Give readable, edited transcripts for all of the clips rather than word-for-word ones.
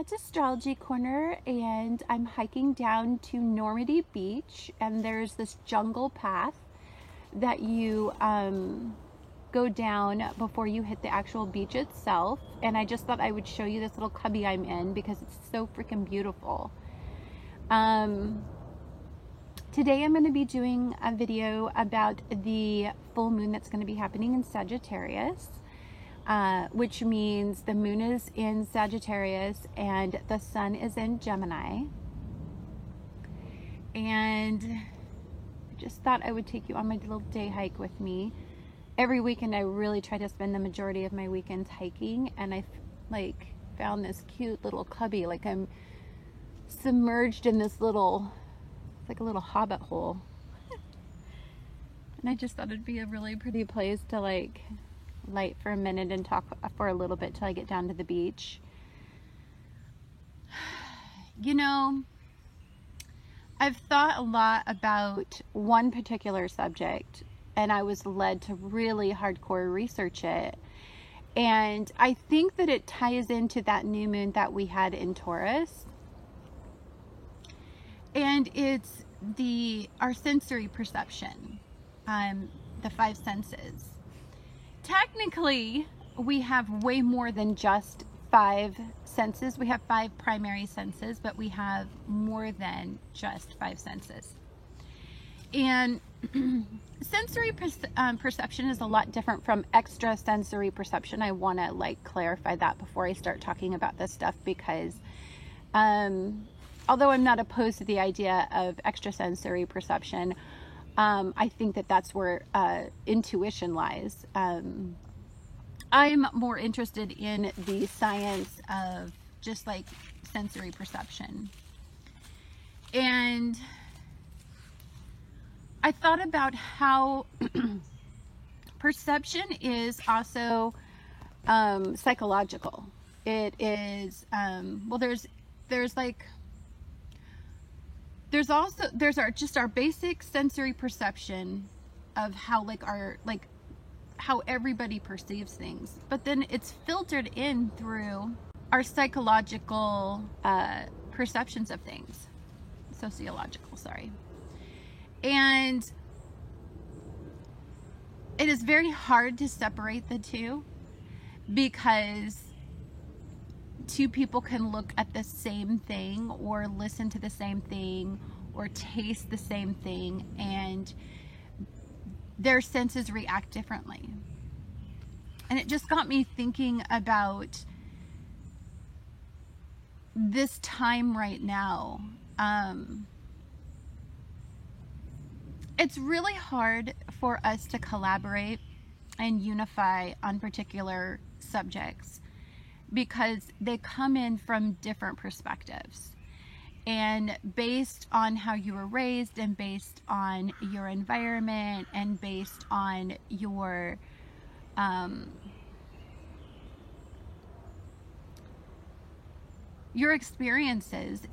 It's Astrology Corner, and I'm hiking down to Normandy Beach, and there's this jungle path that you go down before you hit the actual beach itself. And I just thought I would show you this little cubby I'm in because it's so freaking beautiful. Today I'm going to be doing a video about the full moon that's going to be happening in Sagittarius. Which means the moon is in Sagittarius and the sun is in Gemini. And I just thought I would take you on my little day hike with me. Every weekend I really try to spend the majority of my weekends hiking, and I found this cute little cubby. Like I'm submerged in this little, it's like a little hobbit hole. And I just thought it'd be a really pretty place to light for a minute and talk for a little bit till I get down to the beach. You know, I've thought a lot about one particular subject, and I was led to really hardcore research it. And I think that it ties into that new moon that we had in Taurus. And it's our sensory perception, the five senses. Technically, we have way more than just five senses. We have five primary senses, but we have more than just five senses. And sensory perception is a lot different from extrasensory perception. I want to clarify that before I start talking about this stuff, because although I'm not opposed to the idea of extrasensory perception, I think that that's where intuition lies. I'm more interested in the science of just sensory perception. And I thought about how perception is also psychological. It is, well, there's our basic sensory perception of how how everybody perceives things, but then it's filtered in through our psychological perceptions of things, sociological, sorry. And it is very hard to separate the two, because two people can look at the same thing or listen to the same thing or taste the same thing, and their senses react differently. And it just got me thinking about this time right now. It's really hard for us to collaborate and unify on particular subjects, because they come in from different perspectives, and based on how you were raised, and based on your environment, and based on your experiences,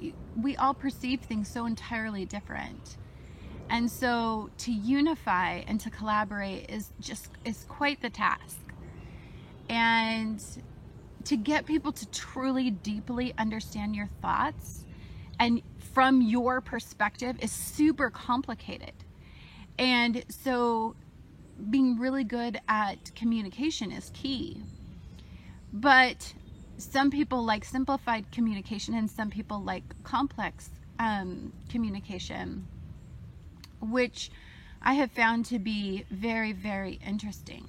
we all perceive things so entirely different. And so to unify and to collaborate is quite the task. And to get people to truly deeply understand your thoughts and from your perspective is super complicated. And so being really good at communication is key. But some people like simplified communication, and some people like complex communication, which I have found to be very, very interesting.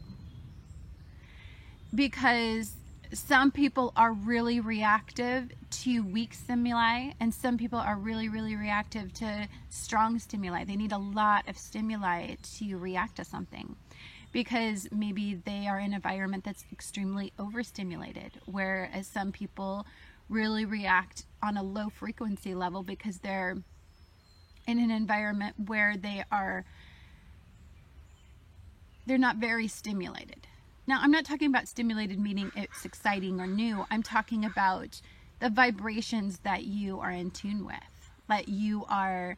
Because some people are really reactive to weak stimuli, and some people are really, really reactive to strong stimuli. They need a lot of stimuli to react to something, because maybe they are in an environment that's extremely overstimulated, whereas some people really react on a low frequency level because they're in an environment where they're not very stimulated. Now, I'm not talking about stimulated meaning it's exciting or new. I'm talking about the vibrations that you are in tune with, that you are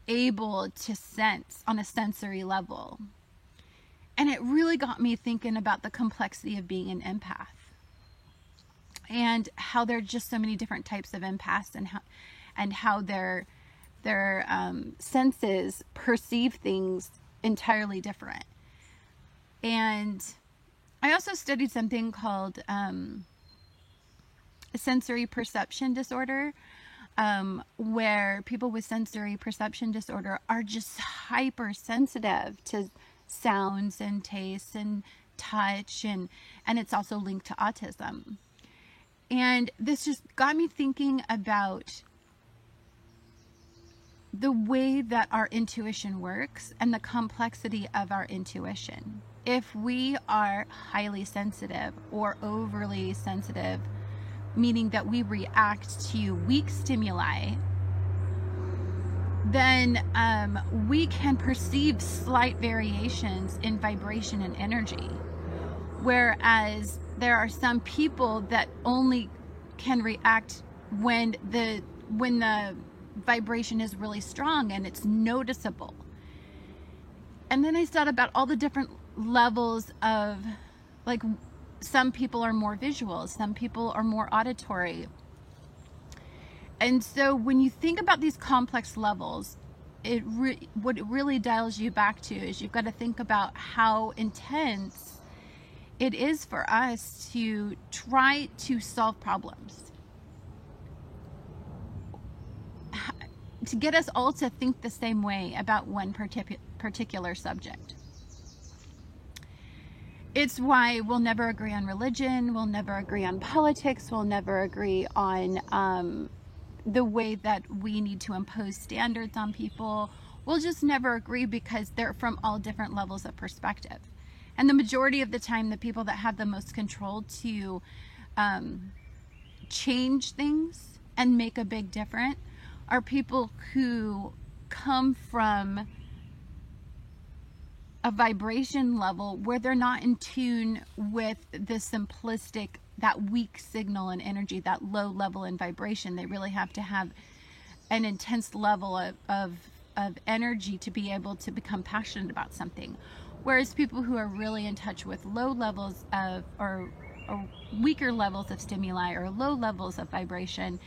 able to sense on a sensory level. And it really got me thinking about the complexity of being an empath. and how there are just so many different types of empaths, and how their senses perceive things entirely different. And I also studied something called sensory perception disorder, where people with sensory perception disorder are just hypersensitive to sounds and tastes and touch, and it's also linked to autism. And this just got me thinking about the way that our intuition works and the complexity of our intuition. If we are highly sensitive or overly sensitive, meaning that we react to weak stimuli, then we can perceive slight variations in vibration and energy. Whereas there are some people that only can react when the vibration is really strong and it's noticeable. And then I thought about all the different levels of, like, some people are more visual, some people are more auditory. And so when you think about these complex levels, what it really dials you back to is you've got to think about how intense it is for us to try to solve problems, to get us all to think the same way about one particular subject. It's why we'll never agree on religion, we'll never agree on politics, we'll never agree on the way that we need to impose standards on people. We'll just never agree because they're from all different levels of perspective. And the majority of the time, the people that have the most control to change things and make a big difference are people who come from a vibration level where they're not in tune with the simplistic, that weak signal and energy, that low level in vibration. They really have to have an intense level of energy to be able to become passionate about something. Whereas people who are really in touch with low levels of, or weaker levels of stimuli, or low levels of vibration,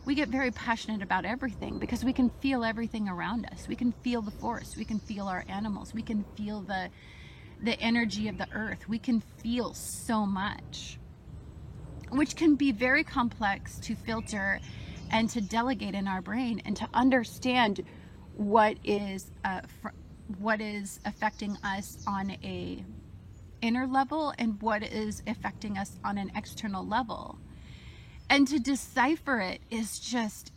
we get very passionate about everything because we can feel everything around us. We can feel the forest, we can feel our animals, we can feel the energy of the earth. We can feel so much, which can be very complex to filter and to delegate in our brain, and to understand what is affecting us on a inner level and what is affecting us on an external level. And to decipher it is just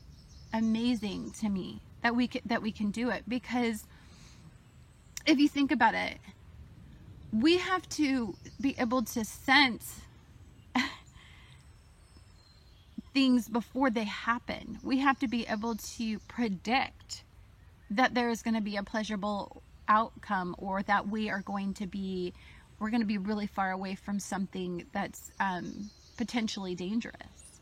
amazing to me that we can do it, because if you think about it, we have to be able to sense things before they happen. We have to be able to predict that there is going to be a pleasurable outcome, or that we're going to be really far away from something that's potentially dangerous.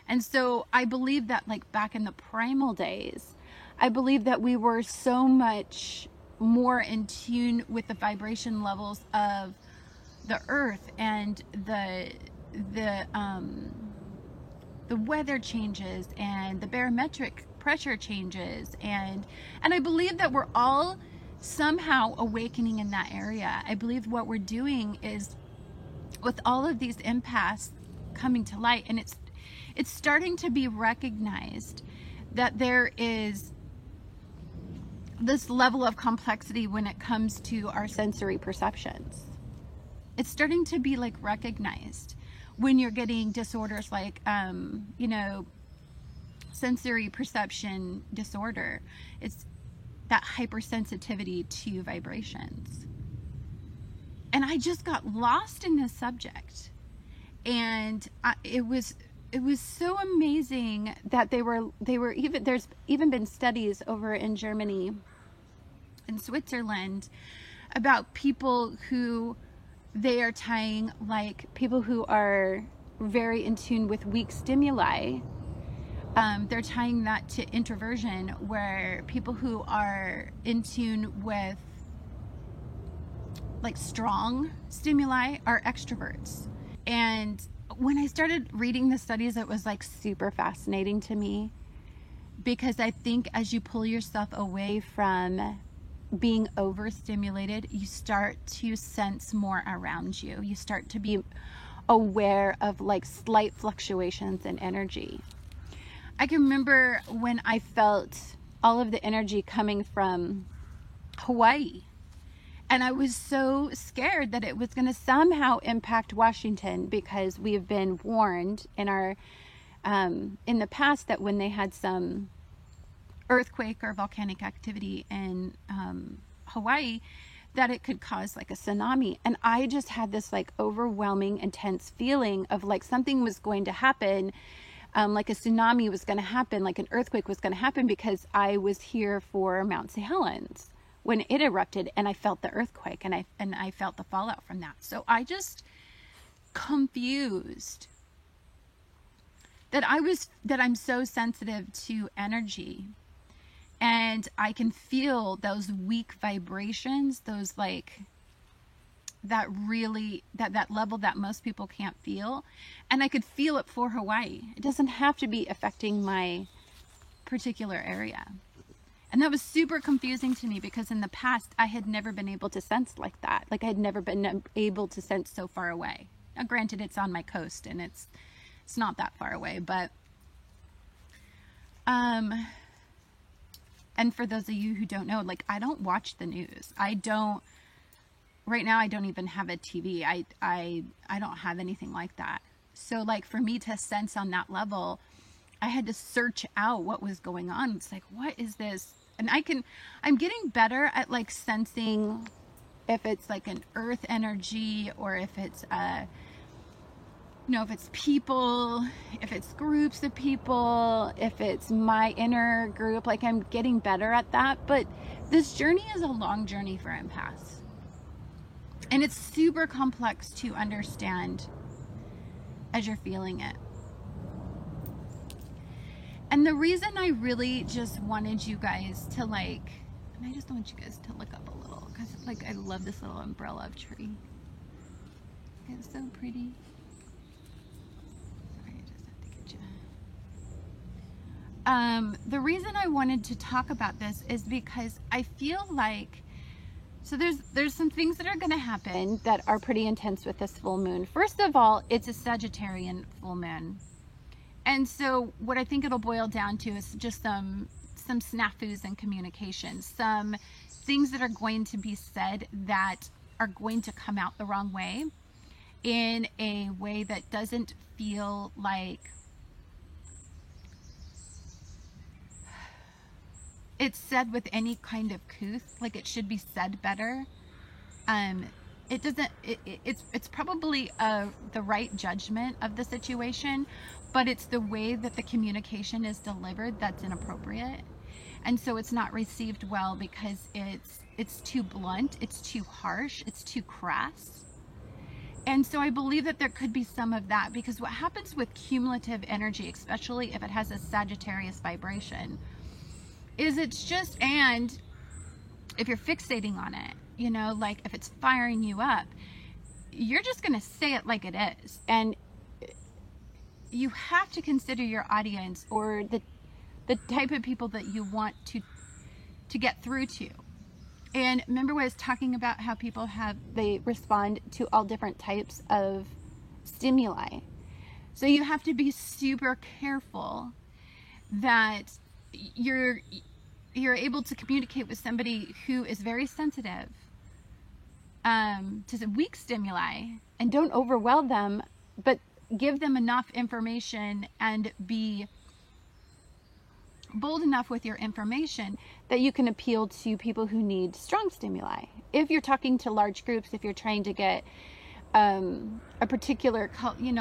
And so I believe that, like, back in the primal days, I believe that we were so much more in tune with the vibration levels of the earth and the weather changes and the barometric pressure changes, and I believe that we're all somehow awakening in that area. I believe what we're doing is, with all of these empaths coming to light, and it's starting to be recognized that there is this level of complexity when it comes to our sensory perceptions. It's starting to be, like, recognized when you're getting disorders like sensory perception disorder. It's that hypersensitivity to vibrations. And I just got lost in this subject, and it was so amazing that they were even, there's even been studies over in Germany and Switzerland about people who they are tying, like, people who are very in tune with weak stimuli. They're tying that to introversion, where people who are in tune with, like, strong stimuli are extroverts. And when I started reading the studies, it was like super fascinating to me, because I think as you pull yourself away from being overstimulated, you start to sense more around you. You start to be aware of like slight fluctuations in energy. I can remember when I felt all of the energy coming from Hawaii, and I was so scared that it was going to somehow impact Washington, because we have been warned in our in the past that when they had some earthquake or volcanic activity in Hawaii, that it could cause like a tsunami. And I just had this like overwhelming, intense feeling of like something was going to happen, like a tsunami was going to happen, like an earthquake was going to happen, because I was here for Mount St. Helens when it erupted, and I felt the earthquake, and I felt the fallout from that. So I just confused that I'm so sensitive to energy, and I can feel those weak vibrations, those like that really that level that most people can't feel, and I could feel it for Hawaii. It doesn't have to be affecting my particular area. And that was super confusing to me, because in the past I had never been able to sense like that. Like I had never been able to sense so far away. Now granted, it's on my coast and it's not that far away, but and for those of you who don't know, like I don't watch the news. Right now I don't even have a TV. I don't have anything like that. So like for me to sense on that level, I had to search out what was going on. It's like, what is this? And I'm getting better at like sensing if it's like an earth energy, or if it's if it's people, if it's groups of people, if it's my inner group. Like I'm getting better at that. But this journey is a long journey for empaths. And it's super complex to understand as you're feeling it. And the reason I really just wanted you guys to and I just want you guys to look up a little, because like I love this little umbrella tree. It's so pretty. Sorry, I just have to get you. The reason I wanted to talk about this is because I feel like, so there's some things that are going to happen that are pretty intense with this full moon. First of all, it's a Sagittarian full moon. And so what I think it'll boil down to is just some snafus in communication, some things that are going to be said that are going to come out the wrong way, in a way that doesn't feel like it's said with any kind of couth. Like it should be said better. It doesn't, it's probably the right judgment of the situation, but it's the way that the communication is delivered that's inappropriate. And so it's not received well, because it's too blunt, it's too harsh, it's too crass. And so I believe that there could be some of that, because what happens with cumulative energy, especially if it has a Sagittarius vibration, is it's just, and if you're fixating on it, like if it's firing you up, you're just going to say it like it is. And you have to consider your audience, or the type of people that you want to get through to. And remember what I was talking about, how people they respond to all different types of stimuli. So you have to be super careful that you're able to communicate with somebody who is very sensitive to some weak stimuli, and don't overwhelm them, but give them enough information and be bold enough with your information that you can appeal to people who need strong stimuli. If you're talking to large groups, if you're trying to get a particular,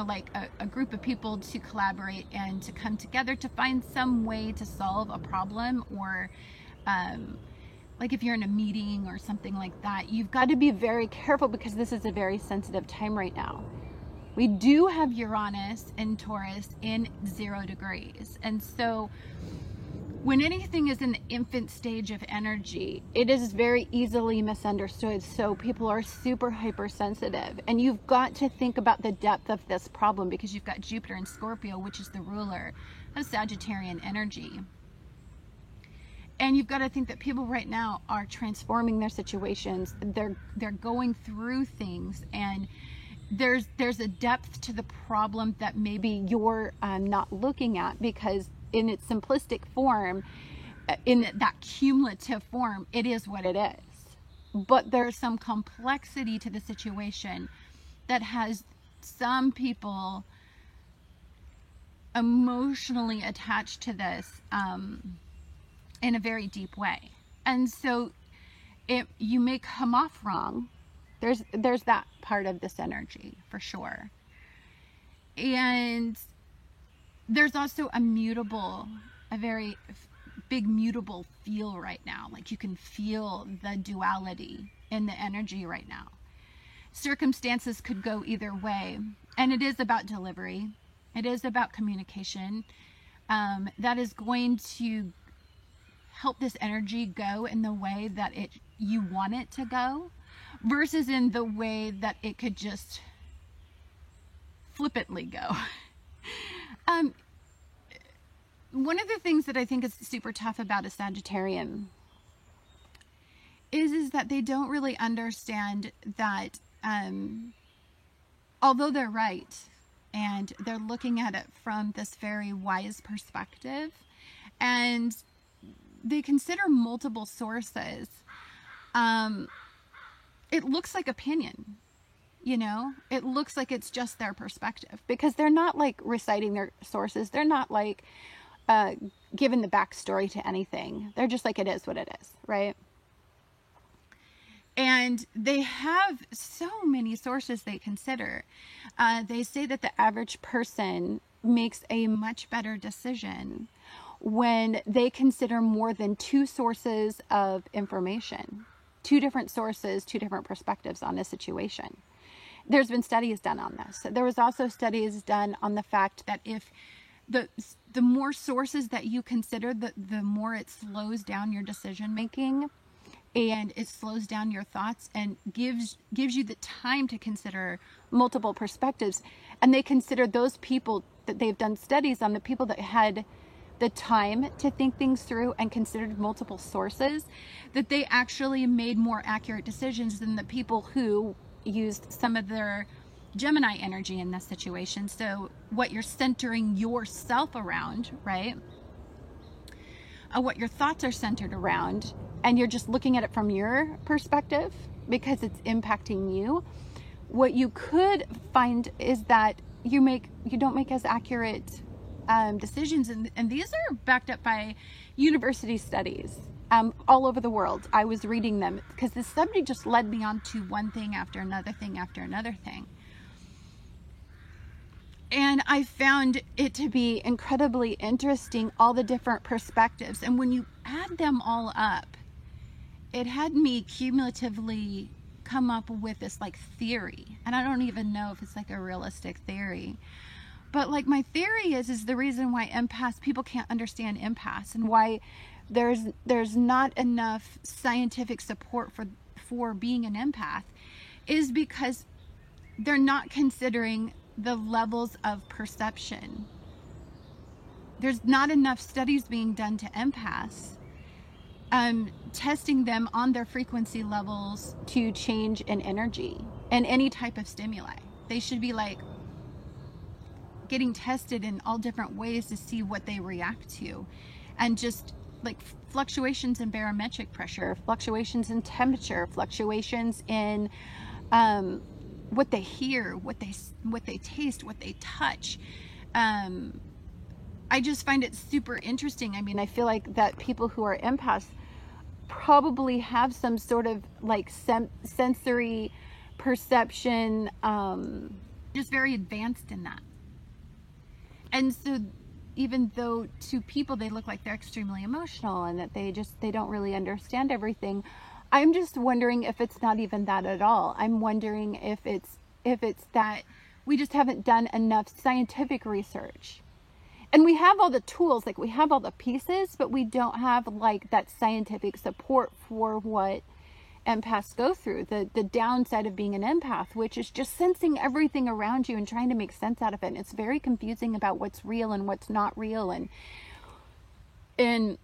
like a group of people to collaborate and to come together to find some way to solve a problem, or like if you're in a meeting or something like that, you've got to be very careful, because this is a very sensitive time right now. We do have Uranus and Taurus in 0 degrees. And so when anything is in the infant stage of energy, it is very easily misunderstood. So people are super hypersensitive, and you've got to think about the depth of this problem, because you've got Jupiter in Scorpio, which is the ruler of Sagittarian energy. And you've got to think that people right now are transforming their situations. They're going through things, and there's a depth to the problem that maybe you're not looking at, because in its simplistic form, in that cumulative form, it is what it is. But there's some complexity to the situation that has some people emotionally attached to this in a very deep way. And so if you may come off wrong, there's that part of this energy for sure. And there's also a very big mutable feel right now. Like you can feel the duality in the energy right now. Circumstances could go either way. And it is about delivery. It is about communication. That is going to help this energy go in the way that you want it to go, versus in the way that it could just flippantly go. One of the things that I think is super tough about a Sagittarian is that they don't really understand that although they're right and they're looking at it from this very wise perspective, and they consider multiple sources, it looks like opinion. You know, it looks like it's just their perspective, because they're not like reciting their sources. They're not like giving the backstory to anything. They're just like, it is what it is, right? And they have so many sources they consider. They say that the average person makes a much better decision when they consider more than two sources of information, two different sources, two different perspectives on a situation. There's been studies done on this. There was also studies done on the fact that if the more sources that you consider, the more it slows down your decision making, and it slows down your thoughts and gives you the time to consider multiple perspectives. And they consider those people that they've done studies on, the people that had the time to think things through and considered multiple sources, that they actually made more accurate decisions than the people who used some of their Gemini energy in this situation. So what you're centering yourself around, right? What your thoughts are centered around, and you're just looking at it from your perspective because it's impacting you. What you could find is that you don't make as accurate decisions, and these are backed up by university studies all over the world. I was reading them because the subject just led me on to one thing after another thing after another thing. And I found it to be incredibly interesting, all the different perspectives. And when you add them all up, it had me cumulatively come up with this like theory. And I don't even know if it's like a realistic theory. But like my theory is the reason why people can't understand empaths, and why there's not enough scientific support for being an empath, is because they're not considering the levels of perception. There's not enough studies being done to empaths, testing them on their frequency levels to change in energy and any type of stimuli. They should be like getting tested in all different ways to see what they react to, and just like fluctuations in barometric pressure, fluctuations in temperature, fluctuations in what they hear, what they taste, what they touch. I just find it super interesting. I mean, I feel like that people who are empaths probably have some sort of like sensory perception, just very advanced in that. And so even though to people they look like they're extremely emotional and that they don't really understand everything, I'm just wondering if it's not even that at all. I'm wondering if it's that we just haven't done enough scientific research. And we have all the tools, like we have all the pieces, but we don't have like that scientific support for what empaths go through, the downside of being an empath, which is just sensing everything around you and trying to make sense out of it. And it's very confusing about what's real and what's not real. And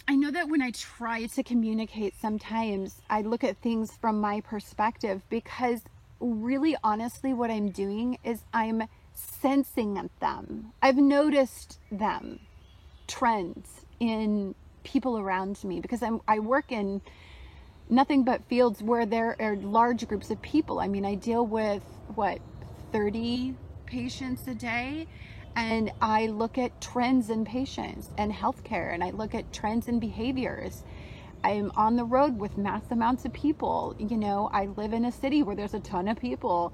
I know that when I try to communicate, sometimes I look at things from my perspective, because really honestly what I'm doing is I'm sensing them. I've noticed them, trends in people around me, because I work in nothing but fields where there are large groups of people. I mean, I deal with 30 patients a day, and I look at trends in patients and healthcare, and I look at trends in behaviors. I'm on the road with mass amounts of people. You know, I live in a city where there's a ton of people.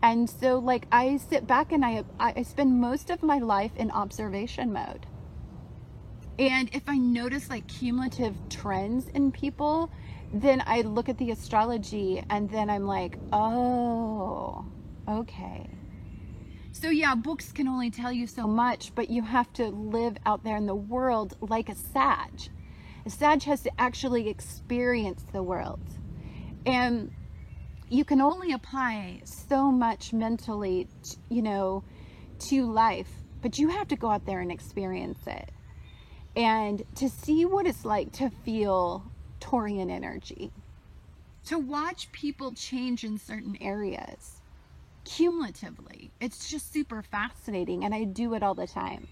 And so like I sit back and I spend most of my life in observation mode. And if I notice like cumulative trends in people, then I look at the astrology and then I'm like, oh, okay. So yeah, books can only tell you so much, but you have to live out there in the world like a Sag. A Sag has to actually experience the world. And you can only apply so much mentally, to life, but you have to go out there and experience it. And to see what it's like to feel Taurian energy, to watch people change in certain areas cumulatively. It's just super fascinating, and I do it all the time.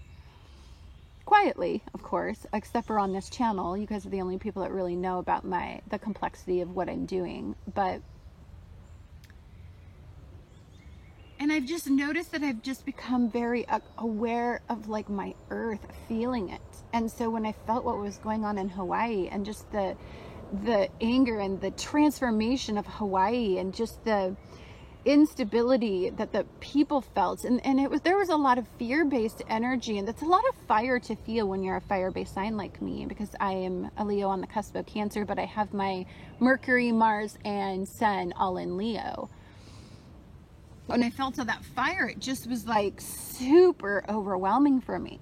Quietly, of course, except for on this channel. You guys are the only people that really know about the complexity of what I'm doing. And I've just noticed that I've just become very aware of like my earth, feeling it. And so when I felt what was going on in Hawaii, and just the anger and the transformation of Hawaii, and just the instability that the people felt, and there was a lot of fear-based energy, and that's a lot of fire to feel when you're a fire-based sign like me, because I am a Leo on the cusp of Cancer, but I have my Mercury, Mars, and Sun all in Leo. When I felt all that fire, it just was like super overwhelming for me.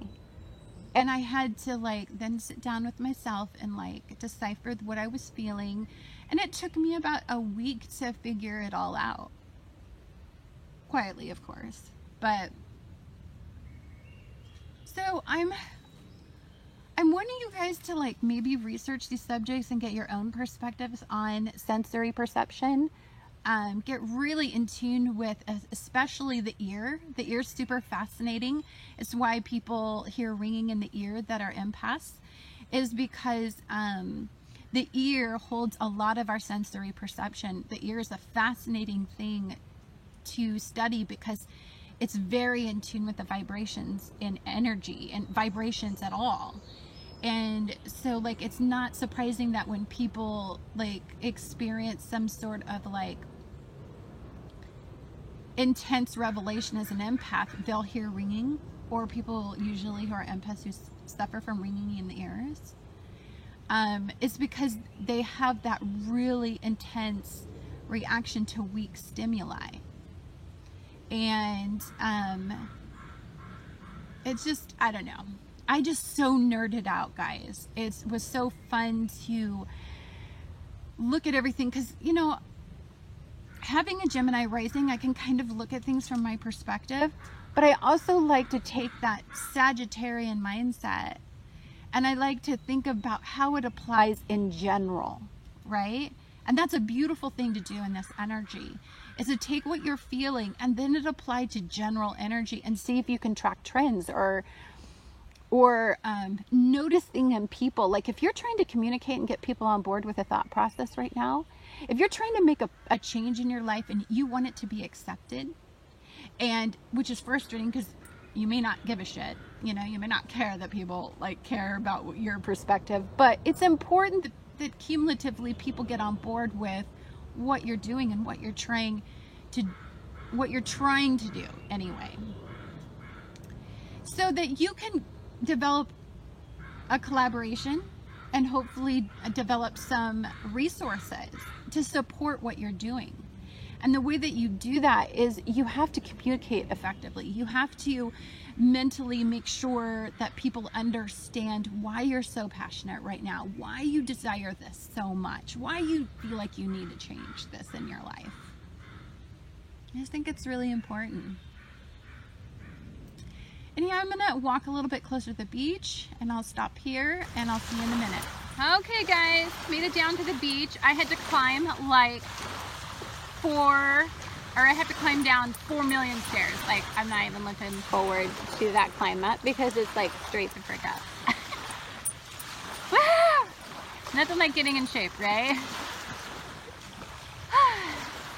And I had to like then sit down with myself and like decipher what I was feeling. And it took me about a week to figure it all out. Quietly, of course. But so I'm wanting you guys to like maybe research these subjects and get your own perspectives on sensory perception. Get really in tune with especially the ear. The ear's super fascinating. It's why people hear ringing in the ear that are empaths, is because the ear holds a lot of our sensory perception. The ear is a fascinating thing to study because it's very in tune with the vibrations and energy and vibrations at all. And so like it's not surprising that when people like experience some sort of like intense revelation as an empath, they'll hear ringing, or people usually who are empaths who suffer from ringing in the ears. It's because they have that really intense reaction to weak stimuli. And it's just, I don't know. I just so nerded out, guys. It was so fun to look at everything because, having a Gemini rising, I can kind of look at things from my perspective, but I also like to take that Sagittarian mindset and I like to think about how it applies in general, right? And that's a beautiful thing to do in this energy, is to take what you're feeling and then it apply to general energy and see if you can track trends or noticing in people. Like if you're trying to communicate and get people on board with a thought process right now, if you're trying to make a change in your life and you want it to be accepted, and which is frustrating because you may not give a shit, you may not care that people like care about your perspective, but it's important that cumulatively people get on board with what you're doing and what you're trying to do anyway, so that you can develop a collaboration and hopefully develop some resources to support what you're doing. And the way that you do that is you have to communicate effectively. You have to mentally make sure that people understand why you're so passionate right now, why you desire this so much, why you feel like you need to change this in your life. I just think it's really important. Anyhow, I'm gonna walk a little bit closer to the beach and I'll stop here and I'll see you in a minute. Okay guys, made it down to the beach. I had to climb like I had to climb down 4 million stairs. Like, I'm not even looking forward to that climb up because it's like straight the frick up. Woo! Nothing like getting in shape, right?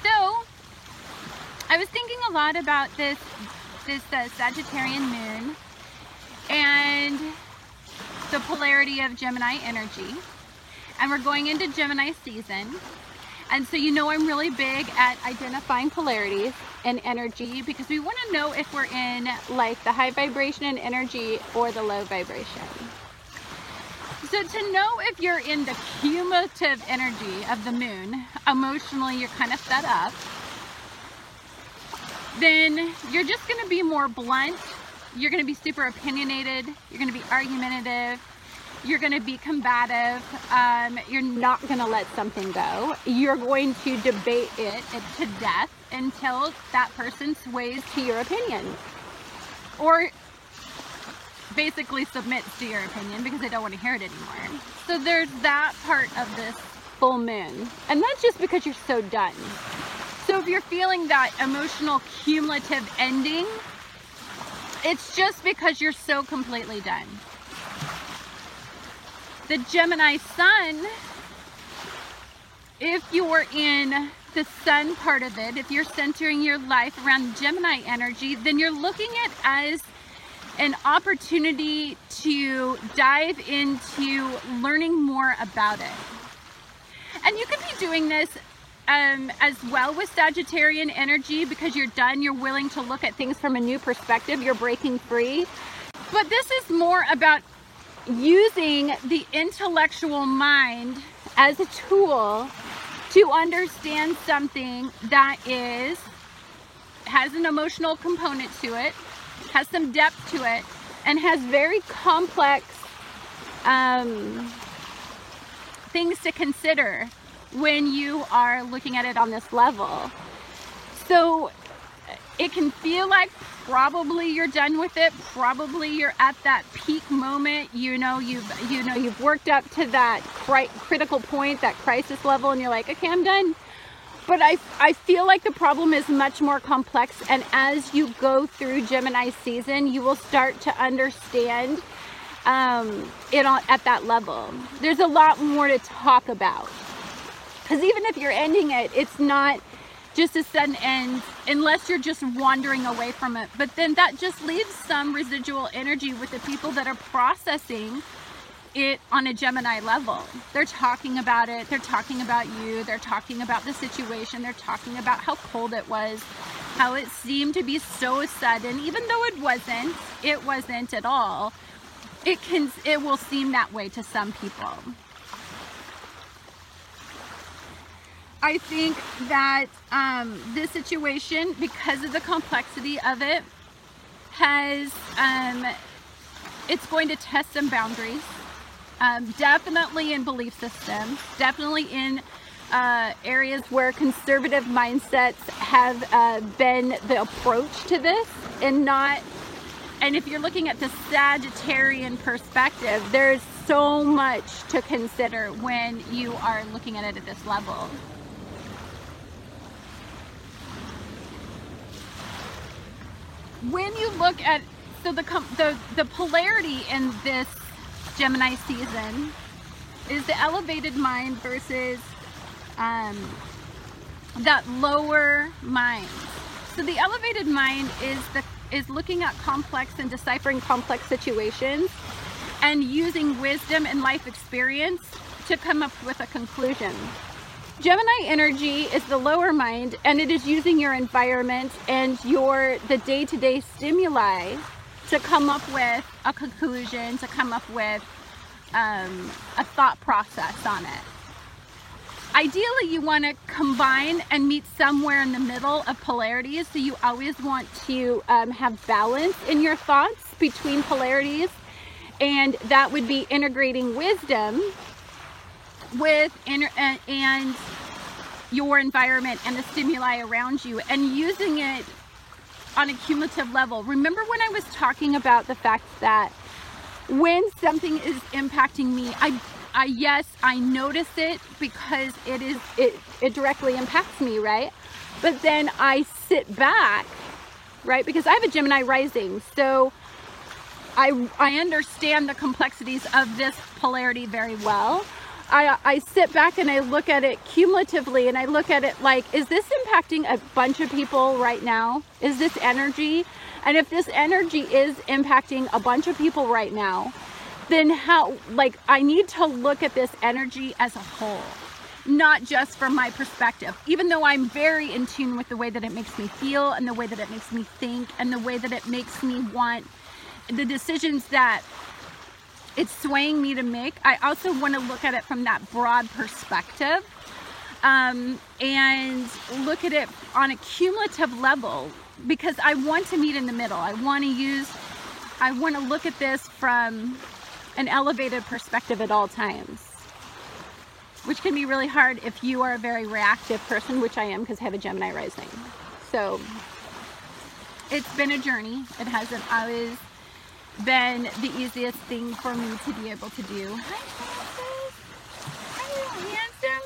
So, I was thinking a lot about this Sagittarian moon and the polarity of Gemini energy. And we're going into Gemini season. And so you know I'm really big at identifying polarities and energy because we want to know if we're in like the high vibration energy or the low vibration. So to know if you're in the cumulative energy of the moon, emotionally you're kind of fed up, then you're just going to be more blunt, you're going to be super opinionated, you're going to be argumentative, you're going to be combative, you're not going to let something go. You're going to debate it to death until that person sways to your opinion. Or basically submits to your opinion because they don't want to hear it anymore. So there's that part of this full moon. And that's just because you're so done. So if you're feeling that emotional cumulative ending, it's just because you're so completely done. The Gemini sun, if you're in the sun part of it, if you're centering your life around Gemini energy, then you're looking at as an opportunity to dive into learning more about it. And you could be doing this as well with Sagittarian energy because you're done, you're willing to look at things from a new perspective, you're breaking free. But this is more about using the intellectual mind as a tool to understand something that has an emotional component to it, has some depth to it, and has very complex things to consider when you are looking at it on this level. So it can feel like probably you're done with it, probably you're at that peak moment, you've worked up to that critical point, that crisis level, and you're like, okay, I'm done. But I feel like the problem is much more complex, and as you go through Gemini season, you will start to understand it at that level. There's a lot more to talk about. Because even if you're ending it, it's not just a sudden end unless you're just wandering away from it. But then that just leaves some residual energy with the people that are processing it on a Gemini level. They're talking about it, they're talking about you, they're talking about the situation, they're talking about how cold it was, how it seemed to be so sudden, even though it wasn't at all. It will seem that way to some people. I think that this situation, because of the complexity of it, it's going to test some boundaries. Definitely in belief systems, definitely in areas where conservative mindsets have been the approach to this, and if you're looking at the Sagittarian perspective, there's so much to consider when you are looking at it at this level. When you look at, so the polarity in this Gemini season is the elevated mind versus that lower mind. So the elevated mind is looking at complex and deciphering complex situations and using wisdom and life experience to come up with a conclusion. Gemini energy is the lower mind, and it is using your environment and the day-to-day stimuli to come up with a conclusion, to come up with a thought process on it. Ideally, you want to combine and meet somewhere in the middle of polarities. So you always want to have balance in your thoughts between polarities. And that would be integrating wisdom with and your environment and the stimuli around you, and using it on a cumulative level. Remember when I was talking about the fact that when something is impacting me, yes, I notice it because it directly impacts me, right? But then I sit back, right? Because I have a Gemini rising, so I understand the complexities of this polarity very well. I sit back and I look at it cumulatively, and I look at it like, is this impacting a bunch of people right now? Is this energy? And if this energy is impacting a bunch of people right now, then how, like, I need to look at this energy as a whole, not just from my perspective, even though I'm very in tune with the way that it makes me feel and the way that it makes me think and the way that it makes me want the decisions that it's swaying me to make. I also want to look at it from that broad perspective, and look at it on a cumulative level, because I want to meet in the middle. I want to look at this from an elevated perspective at all times, which can be really hard if you are a very reactive person, which I am because I have a Gemini rising. So it's been a journey. It hasn't always been the easiest thing for me to be able to do. Hi, Francis. Hi, little handsome.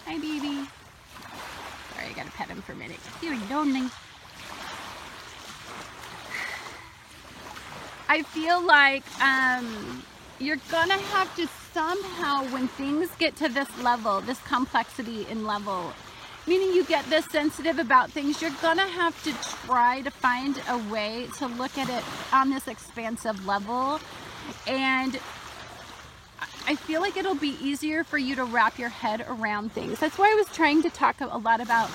Hi, baby. Sorry, I gotta pet him for a minute. You're lonely. I feel like you're gonna have to somehow, when things get to this level, this complexity in level, meaning you get this sensitive about things, you're gonna have to try to find a way to look at it on this expansive level. And I feel like it'll be easier for you to wrap your head around things. That's why I was trying to talk a lot about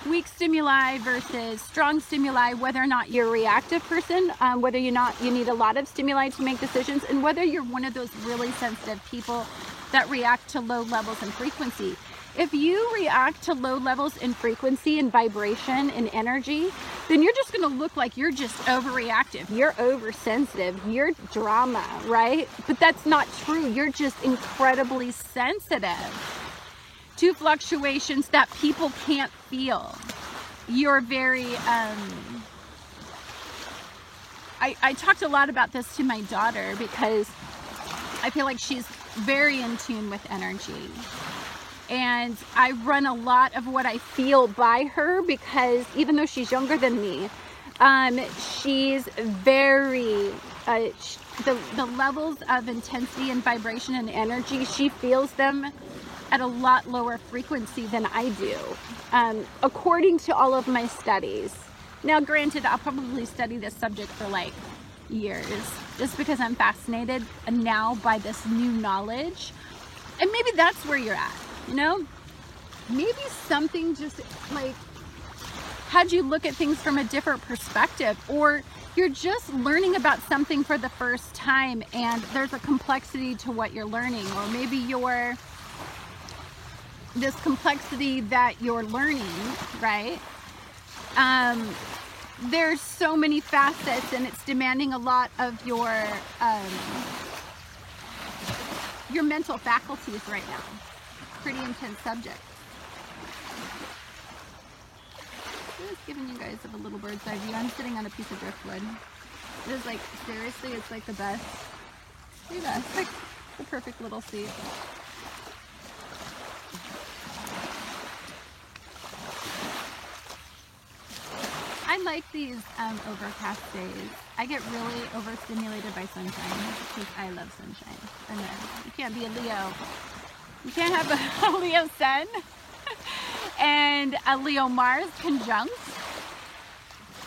weak stimuli versus strong stimuli, whether or not you're a reactive person, whether you need a lot of stimuli to make decisions, and whether you're one of those really sensitive people that react to low levels in frequency. If you react to low levels in frequency and vibration and energy, then you're just going to look like you're just overreactive. You're oversensitive. You're drama, right? But that's not true. You're just incredibly sensitive to fluctuations that people can't feel. You're very, I talked a lot about this to my daughter because I feel like she's very in tune with energy. And I run a lot of what I feel by her, because even though she's younger than me, she's very, the levels of intensity and vibration and energy, she feels them at a lot lower frequency than I do, according to all of my studies. Now, granted, I'll probably study this subject for like years, just because I'm fascinated now by this new knowledge. And maybe that's where you're at. You know, maybe something just like had you look at things from a different perspective, or you're just learning about something for the first time and there's a complexity to what you're learning, or maybe you're this complexity that you're learning, right? There's so many facets and it's demanding a lot of your mental faculties right now. Pretty intense subject. Just giving you guys a little bird's eye view. I'm sitting on a piece of driftwood. It is like, seriously, it's like the best. Look at that. It's like the perfect little seat. I like these overcast days. I get really overstimulated by sunshine because I love sunshine. And you can't be a Leo. You can't have a Leo sun and a Leo Mars conjunct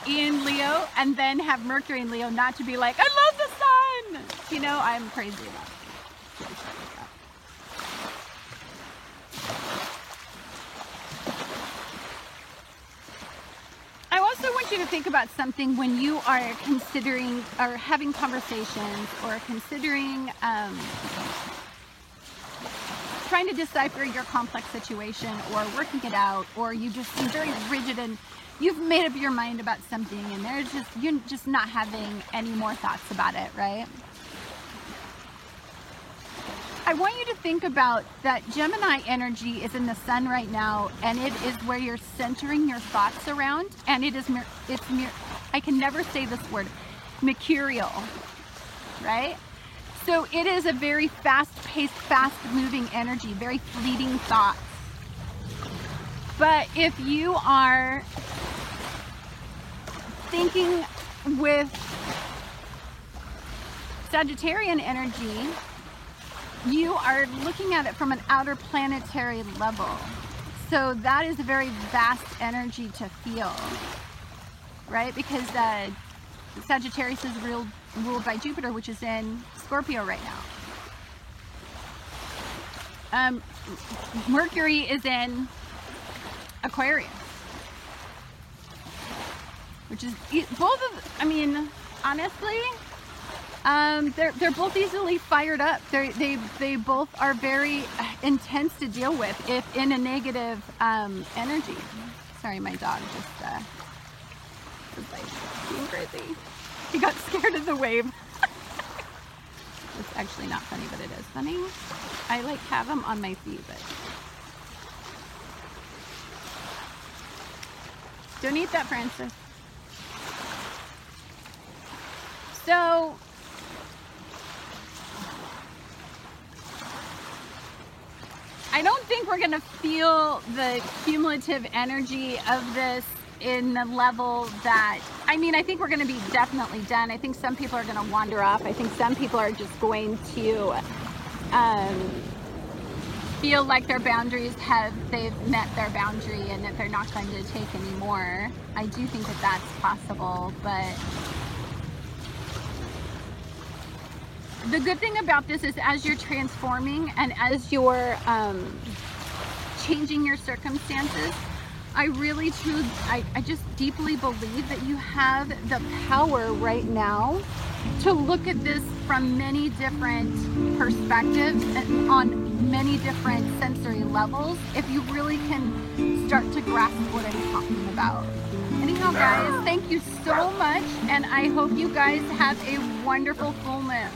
in Leo and then have Mercury in Leo, not to be like, I love the sun! You know, I'm crazy about it. I also want you to think about something when you are considering or having conversations or considering trying to decipher your complex situation or working it out, or you just seem very rigid and you've made up your mind about something and you're just not having any more thoughts about it, right? I want you to think about that Gemini energy is in the sun right now, and it is where you're centering your thoughts around, and I can never say this word, mercurial, right? So it is a very fast-paced, fast-moving energy, very fleeting thoughts. But if you are thinking with Sagittarian energy, you are looking at it from an outer planetary level. So that is a very vast energy to feel, right? Because Sagittarius is ruled by Jupiter, which is in Scorpio right now. Mercury is in Aquarius, which is both of, I mean, honestly, they're both easily fired up. They both are very intense to deal with if in a negative energy. Sorry, my dog just was like being crazy. He got scared of the wave. It's actually not funny, but it is funny. I like have them on my feet, but don't eat that, Francis. So I don't think we're gonna feel the cumulative energy of this in the level that, I mean, I think we're gonna be definitely done. I think some people are gonna wander off. I think some people are just going to feel like their boundaries they've met their boundary and that they're not going to take any more. I do think that that's possible, but the good thing about this is as you're transforming and as you're changing your circumstances, I really truly, I just deeply believe that you have the power right now to look at this from many different perspectives and on many different sensory levels if you really can start to grasp what I'm talking about. Anyhow, guys, thank you so much, and I hope you guys have a wonderful full moon.